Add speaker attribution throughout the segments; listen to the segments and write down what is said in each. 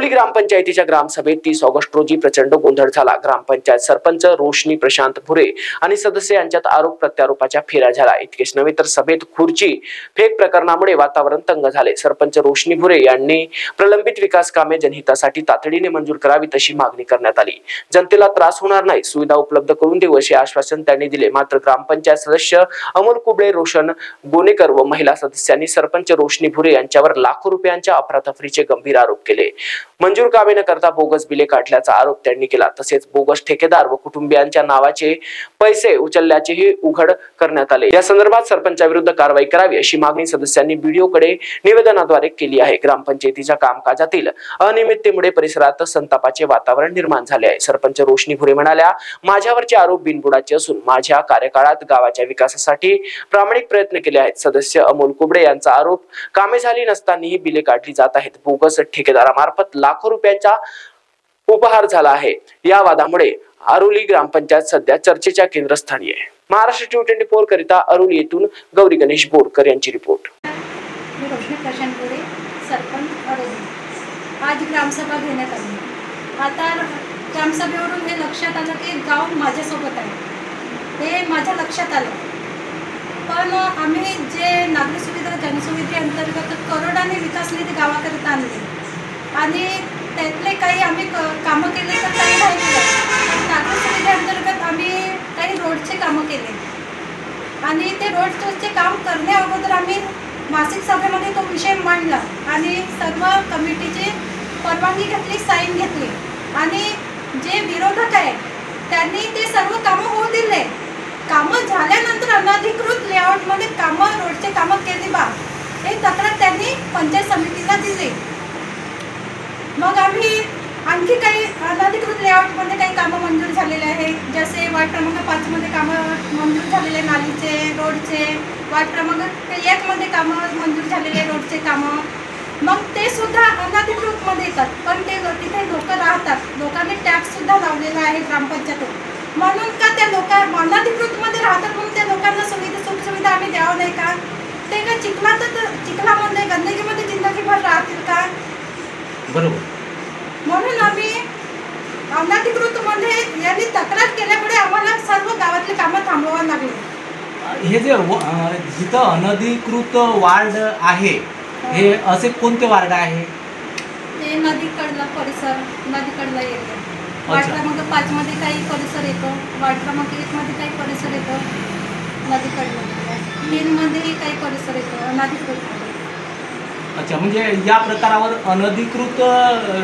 Speaker 1: अरुली ग्रामपंचायतीच्या ग्रामसभेत 30 ऑगस्ट रोजी प्रचंड गोंधळ झाला। ग्रामपंचायत सरपंच रोशनी प्रशांत भुरे आणि सदस्य यांच्यात आरोप प्रत्यारोपाच्या फेऱ्या झाला। इतकेच नव्हे तर सभेत खुर्ची फेक प्रकरणामुळे वातावरण तंग झाले। सरपंच रोशनी भुरे यांनी प्रलंबित विकास कामे जनहितासाठी तातडीने मंजूर करावीत अशी मागणी करण्यात आली। जनतेला त्रास होणार नाही, सुविधा उपलब्ध करून देऊ असे आश्वासन त्यांनी दिले। मात्र ग्रामपंचायत सदस्य अमोल कुबळे, रोशन गोनेकर व महिला सदस्यांनी सरपंच रोशनी भुरे यांच्यावर लाखो रुपयांच्या अफरातफरीचे गंभीर आरोप केले। मंजूर कामे न करता बोगस बिले काढल्याचा आरोप त्यांनी केला। तसेच बोगस ठेकेदार व कुटुंबियांच्या नावाचे पैसे उचलल्याचेही उघड करण्यात आले। या संदर्भात सरपंचाविरुद्ध कारवाई करावी अशी मागणी सदस्यांनी व्हिडिओकडे निवेदनाद्वारे केली आहे। ग्रामपंचायतीच्या कामकाजातील अनियमिततेमुळे परिसरात संतापाचे वातावरण निर्माण झाले आहे। सरपंच रोशनी भुरे म्हणाल्या, माझ्यावरचे आरोप बिनबुडाचे असून माझ्या कार्यकाळात गावाच्या विकासासाठी प्रामाणिक प्रयत्न केले आहेत। सदस्य अमोल कुबळे यांचा आरोप, कामे झाली नसतानाही बिले काढली जात आहेत। बोगस ठेकेदारामार्फत लाखो रुपयांचा उपहार झाला आहे। या वादामुळे अरुली ग्रामपंचायत सध्या चर्चेच्या केंद्रस्थानी आहे। महाराष्ट्र टी24 करिता अरुली येथून गौरी गणेश बोरकर यांची रिपोर्ट।
Speaker 2: मी रोशनी प्रशांत भुरे, सरपंच अरुली। आज ग्रामसभा घेण्यात आली। आता ग्रामसभेवरून हे लक्षात आलं की गाव माझ्यासोबत आहे, हे माझ्या लक्षात आलं। पण आम्ही जे नागरी सुविधा जनसुविधेअंतर्गत करोडाने विकास निधी गावाकरिता आणले आणि त्यातले काही आम्ही कामं केले तर काही नाही केलं। नागरी सुविधेअंतर्गत आम्ही काही रोडचे कामं केले आणि ते रोडचे काम करण्या अगोदर आम्ही मासिक सभेमध्ये तो विषय मांडला आणि सर्व कमिटीची परवानगी घेतली, साईन घेतली आणि जे विरोधक आहे त्यांनी ते सर्व कामं होऊ दिले। कामं झाल्यानंतर अनधिकृत लेआउटमध्ये कामं, रोडचे कामं केली बा, हे तक्रार त्यांनी पंचायत समितीला दिली। मग आम्ही आणखी काही अनधिकृत लेआउटमध्ये काही कामं मंजूर झालेले आहे, जसे वार्ड क्रमांक 5 मध्ये कामं मंजूर झालेले, नालीचे, रोडचे, वार्ड क्रमांक 1 मध्ये कामं मंजूर झालेले, रोडचे कामं, मग ते सुद्धा अनधिकृतमध्ये येतात। पण ते तिथे लोक राहतात, लोकांनी टॅक्स सुद्धा लावलेला आहे ग्रामपंचायतून, म्हणून का त्या लोक अनधिकृतमध्ये राहतात म्हणून त्या लोकांना सुखसुविधा आम्ही द्यावं नाही का? ते का चिखलामध्ये गंदगीमध्ये जिंदगीभर राहतील का? बरोबर। म्हणून आम्ही अनधिकृतमध्ये यांनी तक्रार केल्यामुळे आम्हाला सर्व गावातले कामं थांबवावं लागले।
Speaker 3: हे जे जिथं अनधिकृत वार्ड आहे, हे असे कोणते वार्ड आहे?
Speaker 2: ते नदीकडला परिसर, नदीकडला एरिया। वार्ड क्रमांक 5 मध्ये काही परिसर येतो, वार्ड क्रमांक 1 मध्ये काही परिसर येतो, नदीकडला 3 मध्येही काही परिसर येतो अनधिकृत।
Speaker 3: अच्छा, म्हणजे या प्रकारावर अनधिकृत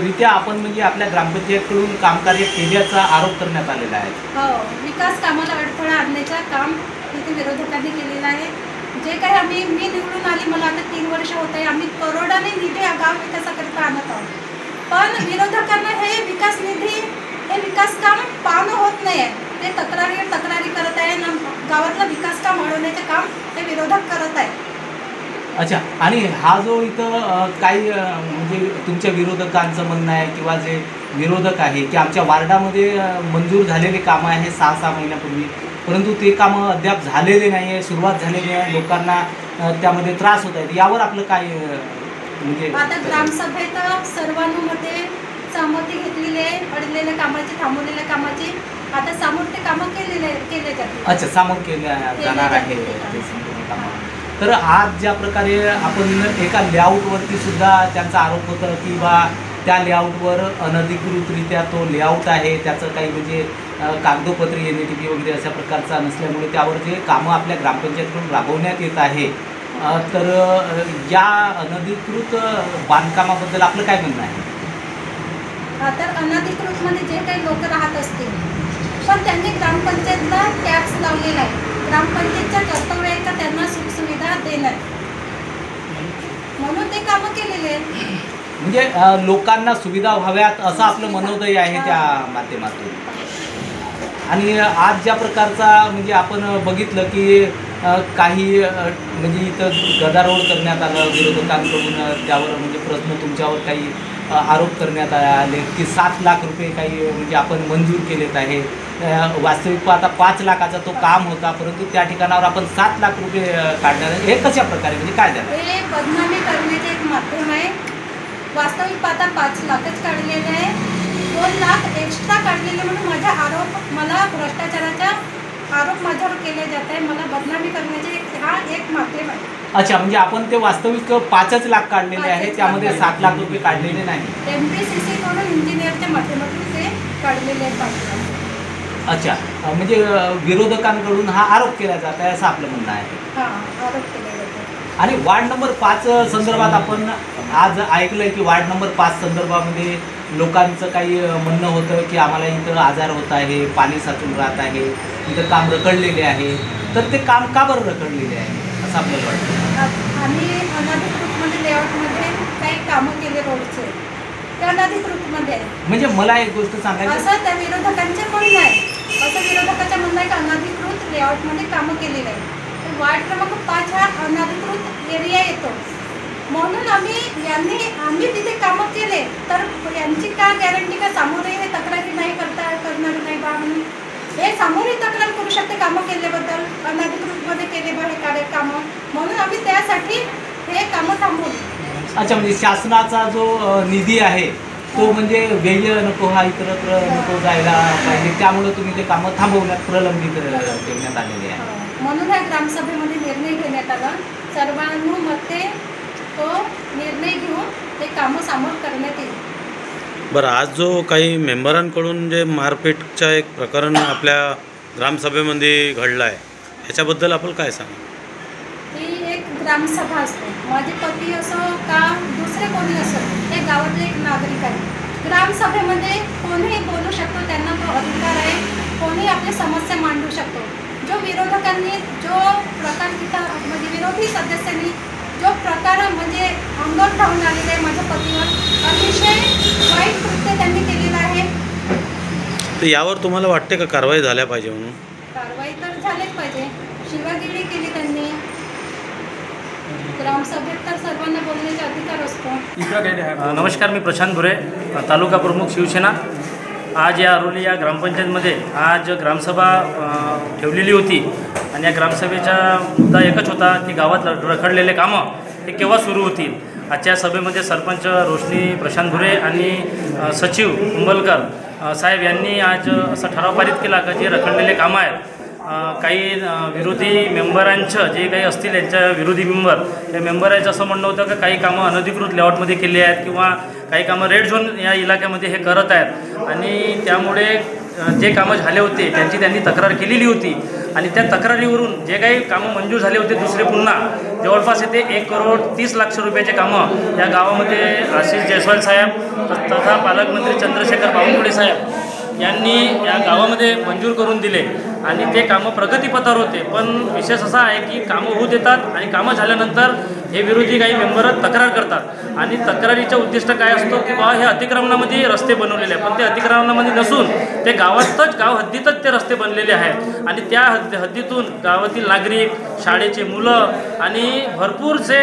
Speaker 3: रित्या आपण म्हणजे आपल्या ग्रामपंचायतकडून कामकार्य केल्याचा आरोप करण्यात आलेला आहे।
Speaker 2: हो, विकास कामाला अडथळा आणण्याचं काम इथे विरोधकांनी केलेलं आहे। जे काही मी निवडून आली, मला आता 3 वर्ष होत आहे, आम्ही करोडाने निधी गाव विकासाकरिता आणत आहोत। पण विरोधकांना हे विकास निधी, हे विकास काम पाहणं होत नाही आहे। ते तक्रारी करत आहे, गावातलं विकास काम अडवण्याचे काम हे विरोधक करत आहे।
Speaker 3: अच्छा, आणि हा जो इथं काही म्हणजे तुमच्या विरोधकांचं म्हणणं आहे किंवा जे विरोधक आहे की आमच्या वार्डामध्ये मंजूर झालेले कामं आहे 6-6 महिन्यापूर्वी, परंतु ते कामं अद्याप झालेले नाही आहे, सुरुवात झालेली आहे, लोकांना त्यामध्ये त्रास होत आहे, यावर आपलं काय म्हणजे?
Speaker 2: आता ग्रामसभेत सर्वानुमते सहमती घेतलेली आहे अडलेल्या कामाची, थांबवलेल्या कामाची। आता समोर ते कामं केले जातील।
Speaker 3: अच्छा, समोर केल्या जाणार आहे ते संपूर्ण कामं। तर आज ज्या प्रकारे आपण एका लेआउटवरती सुद्धा त्यांचा आरोप होता की बा त्या लेआउटवर अनधिकृतरित्या तो लेआउट आहे, त्याचं काही म्हणजे कागदोपत्री NATP वगैरे अशा प्रकारचा नसल्यामुळे त्यावर जे कामं आपल्या ग्रामपंचायतीकडून राबवण्यात येत आहे, तर या अनधिकृत बांधकामाबद्दल आपलं काय म्हणणं आहे?
Speaker 2: तर अनधिकृतमध्ये जे काही लोक राहत असतील, पण त्यांनी ग्रामपंचायतला टॅक्स लावलेला आहे, ग्रामपंचायतचं कर्तव्य आहे का त्यांना सुखसुविधा देणं, म्हणून ते कामं केलेले आहेत।
Speaker 3: म्हणजे लोकांना सुविधा व्हाव्यात असं आपलं मनोदय आहे त्या माध्यमातून। आणि आज ज्या प्रकारचा म्हणजे आपण बघितलं की काही म्हणजे इथं गदारोळ करण्यात आलं विरोधकांकडून, त्यावर म्हणजे प्रश्न तुमच्यावर काही आरोप करण्यात आले की 7 लाख रुपये काही म्हणजे आपण मंजूर केलेत आहे। वास्तविक आता 5 लाखाचा तो काम होता, परंतु त्या ठिकाणावर आपण 7 लाख रुपये काढणार, हे कशा प्रकारे म्हणजे काय झालं?
Speaker 2: हे बदनामी करण्याचे एक माध्यम आहे। वास्तविक पाहता 5 लाखच काढलेले आहे. 2 लाख एक्स्ट्रा काढलेले म्हणून मला भ्रष्टाचाराचा आरोप माझ्यावर केले जात आहे. मला बदनामी करण्याचे हा एक माध्यम आहे.
Speaker 3: अच्छा, म्हणजे आपण ते वास्तविक 5 लाख काढलेले आहे, त्यामध्ये 7 लाख रुपये काढलेले नाही.
Speaker 2: MPCC कडून इंजिनियरच्या माध्यमातून ते काढलेले आहे 5 लाख.
Speaker 3: अच्छा, म्हणजे विरोधकांकडून हा आरोप केला जात आहे असं आपलं म्हणणं आहे.
Speaker 2: हां, आरोप केले जाते.
Speaker 3: आणि वार्ड नंबर 5 संदर्भात आपण आज ऐकलंय की वार्ड नंबर 5 संदर्भामध्ये लोकांचं काही म्हणणं होतं की आम्हाला इथं आजार होत आहे, पाणी साचून राहत आहे, इथं काम रखडलेले आहे. तर ते काम का बरं रखडलेले आहे असं आपल्याला वाटतं?
Speaker 2: आम्ही अनधिकृतमध्ये लेआउटमध्ये काही कामं केले रोडचे, ते अनधिकृतमध्ये.
Speaker 3: म्हणजे मला एक गोष्ट सांगायची,
Speaker 2: असं त्या विरोधकांचे म्हणणं आहे, असं विरोधकाचं म्हणणं आहे की अनधिकृत लेआउटमध्ये कामं केलेलं आहे. वार्ड क्रमांक 5 हा अनधिकृत एरिया येतो, म्हणून आम्ही तिथे कामं केले तर यांची का गॅरंटी का सामोरे हे तक्रारी नाही करणार नाही बा म्हणून. हे सामोरे तक्रार करू शकते कामं केल्याबद्दल, अनधिकृतमध्ये केले बा हे कामं, म्हणून आम्ही त्यासाठी हे कामं थांबवली.
Speaker 3: अच्छा, म्हणजे शासनाचा जो निधी आहे तो म्हणजे व्यय नको, हा इतरत्र नको जायला पाहिजे, त्यामुळे तुम्ही ते कामं थांबवण्यात प्रलंबित ठेवण्यात आलेले आहे.
Speaker 2: म्हणून या ग्रामसभेमध्ये निर्णय घेण्यात आला. सर्वानुमते तो निर्णय घेऊन ते कामं समोर करण्यात येईल.
Speaker 4: बरं, आज जो काही मेंबरांकडून जे मारपीटचं एक प्रकरण आपल्या ग्रामसभेमध्ये घडलं आहे, ह्याच्याबद्दल आपण काय सांगा?
Speaker 2: ही एक ग्रामसभा असते. माझे पती असो का दुसरे कोणी असो, हे गावातले एक नागरिक आहे. ग्रामसभेमध्ये कोणीही बोलू शकतो, त्यांना तो अधिकार आहे. कोणी आपल्या समस्या मांडू शकतो. जो विरोधकांनी जो प्रकार तिथं म्हणजे विरोधी सदस्यांनी जो प्रकार म्हणजे अंगावर धावून आलेला आहे माझ्या पतीवर, अतिशय वाईट कृत्य त्यांनी केलेलं आहे.
Speaker 4: तर यावर तुम्हाला वाटते का कारवाई झाल्या पाहिजे म्हणून?
Speaker 2: कारवाई तर झालीच पाहिजे. शिवागिरी केली त्यांनी. ग्रामसभेत तर सर्वांना बोलण्याचा अधिकार असतो.
Speaker 5: नमस्कार, मी प्रशांत भुरे, तालुका प्रमुख शिवसेना. आज या अरोली या ग्रामपंचायतमध्ये आज ग्रामसभा ठेवलेली होती आणि या ग्रामसभेचा मुद्दा एकच होता की गावात रखडलेले कामं हे केव्हा सुरू होतील. आजच्या सभेमध्ये सरपंच रोशनी प्रशांत भुरे आणि सचिव कुंबलकर साहेब यांनी आज असा ठराव पारित केला की जे रखडलेले कामं आहेत, काही विरोधी मेंबरांचं जे काही असतील यांच्या विरोधी मेंबर, त्या मेंबरांचं असं म्हणणं होतं की काही कामं अनधिकृत लेआउटमध्ये केली आहेत किंवा काही कामं रेड झोन या इलाक्यामध्ये हे करत आहेत आणि त्यामुळे जे कामं झाले होते त्यांनी तक्रार केलेली होती आणि त्या तक्रारीवरून जे काही कामं मंजूर झाले होते दुसरे पुन्हा जवळपास येते 1,30,00,000 रुपयाचे कामं या गावामध्ये आशिष जयस्वाल साहेब तथा पालकमंत्री चंद्रशेखर बावनकुळे साहेब यांनी या गावामध्ये मंजूर करून दिले आणि ते कामं प्रगतीपथावर होते. पण विशेष असा आहे की कामं होत येतात आणि कामं झाल्यानंतर हे विरोधी काही मेंबर तक्रार करतात आणि तक्रारीचा उद्दिष्ट काय असतो की बाबा हे अतिक्रमणामध्ये रस्ते बनवलेले आहेत, पण ते अतिक्रमणामध्ये नसून ते गाव हद्दीतच ते रस्ते बनलेले आहेत आणि त्या हद्दीतून गावातील नागरिक, शाळेचे मुलं आणि भरपूरसे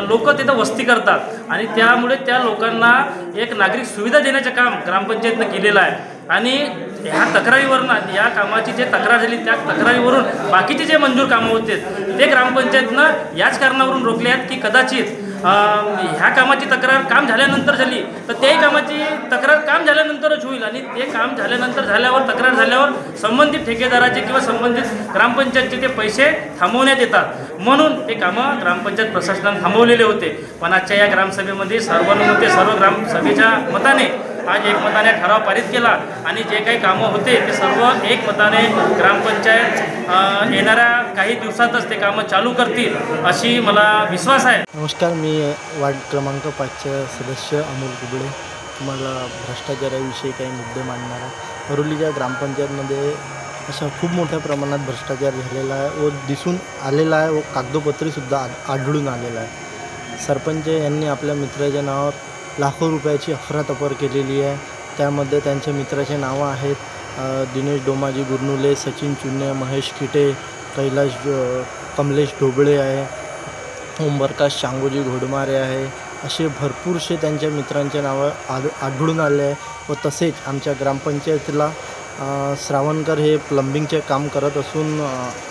Speaker 5: लोक तिथं वस्ती करतात आणि त्यामुळे त्या लोकांना एक नागरिक सुविधा देण्याचं काम ग्रामपंचायतनं केलेलं आहे. आणि ह्या तक्रारीवरून या कामाची जे तक्रार झाली त्या तक्रारीवरून बाकीचे जे मंजूर कामं होते ते ग्रामपंचायतनं याच कारणावरून रोखले आहेत की कदाचित ह्या कामाची तक्रार काम झाल्यानंतर झाली तर त्याही कामाची तक्रार काम झाल्यानंतरच होईल आणि ते काम झाल्यावर तक्रार झाल्यावर संबंधित ठेकेदाराचे किंवा संबंधित ग्रामपंचायतचे ते पैसे थांबवण्यात येतात. म्हणून ते कामं ग्रामपंचायत प्रशासनाने थांबवलेले होते. पण आजच्या या ग्रामसभेमध्ये सर्वानुमते सर्व ग्रामसभेच्या मताने आज एकमताने ठराव पारित केला आणि जे काही कामं होते ते सर्व एकमताने ग्रामपंचायत येणाऱ्या काही दिवसातच ते कामं चालू करतील अशी मला विश्वास आहे.
Speaker 6: नमस्कार, मी वार्ड क्रमांक 5चे सदस्य अमोल कुबळे. तुम्हाला भ्रष्टाचाराविषयी काही मुद्दे मांडणार आहे. अरोलीच्या ग्रामपंचायतमध्ये अशा खूप मोठ्या प्रमाणात भ्रष्टाचार झालेला आहे व दिसून आलेला आहे व कागदोपत्रीसुद्धा आढळून आलेला आहे. सरपंच यांनी आपल्या मित्राच्या नावावर लाखो रुपयाची अफरातफर केलेली आहे. त्यामध्ये त्यांच्या मित्राचे नावं आहेत दिनेश डोमाजी गुरनुले, सचिन चुन्ने, महेश किटे, कमलेश ढोबळे आहे, ओमप्रकाश चांगोजी घोडमारे आहे. असे भरपूरसे त्यांच्या मित्रांचे नावं आढळून आले आहे. व तसेच आमच्या ग्रामपंचायतीला श्रावणकर हे प्लंबिंगचे काम करत असून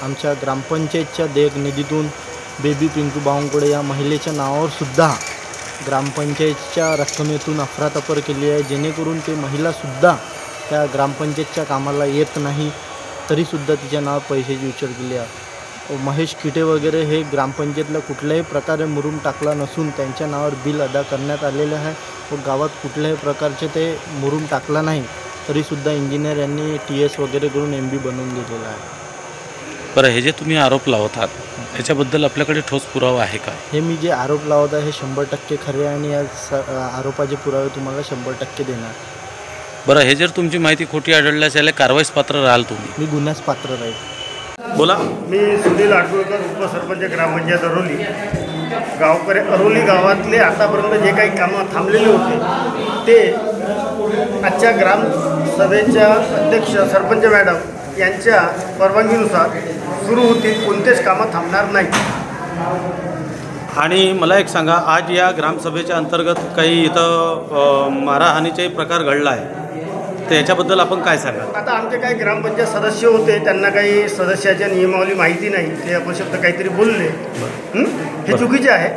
Speaker 6: आमच्या ग्रामपंचायतच्या देयक निधीतून बेबी पिंकू बावनकुळे या महिलेच्या नावावर सुद्धा ग्रामपंचायतच्या रक्कमेतून अफरातफर केली आहे, जेणेकरून ते महिलासुद्धा त्या ग्रामपंचायतच्या कामाला येत नाही, तरीसुद्धा तिच्या नावावर पैशाची उचल केली आहे. महेश किटे वगैरे हे ग्रामपंचायतला कुठल्याही प्रकारे मुरूम टाकला नसून त्यांच्या नावावर बिल अदा करण्यात आलेलं आहे व गावात कुठल्याही प्रकारचे ते मुरूम टाकला नाही, तरीसुद्धा इंजिनियर यांनी TS वगैरे करून MB बनवून दिलेलं आहे.
Speaker 4: बरं, हे जे तुम्ही आरोप लावतात याच्याबद्दल आपल्याकडे ठोस पुरावा आहे का?
Speaker 6: हे मी जे आरोप लावत आहे हे 100% खरे आहे आणि या आरोपाचे पुरावे तुम्हाला 100% देणार.
Speaker 4: बरं, हे जर तुमची माहिती खोटी आढळल्यास याला कारवाईस पात्र राहाल तुम्ही?
Speaker 6: मी गुन्ह्यास पात्र राहील.
Speaker 4: बोला.
Speaker 7: मी सुनील आडगुळकर, उपसरपंच ग्रामपंचायत अरोली. अरोली गावातले आतापर्यंत जे काही कामं थांबलेले होते ते आजच्या ग्रामसभेच्या अध्यक्ष सरपंच मॅडम यांच्या परवानगीनुसार सुरू होतील. कोणतेच कामं थांबणार नाही.
Speaker 4: आणि मला एक सांगा, आज या ग्रामसभेच्या अंतर्गत काही इथं मारहाणीचाही प्रकार घडला आहे, तर याच्याबद्दल आपण काय सांगाल?
Speaker 7: आता आमचे काही ग्रामपंचायत सदस्य होते, त्यांना काही सदस्याच्या नियमावली माहिती नाही, ते अपशब्द काहीतरी बोलले, हे चुकीचे आहे.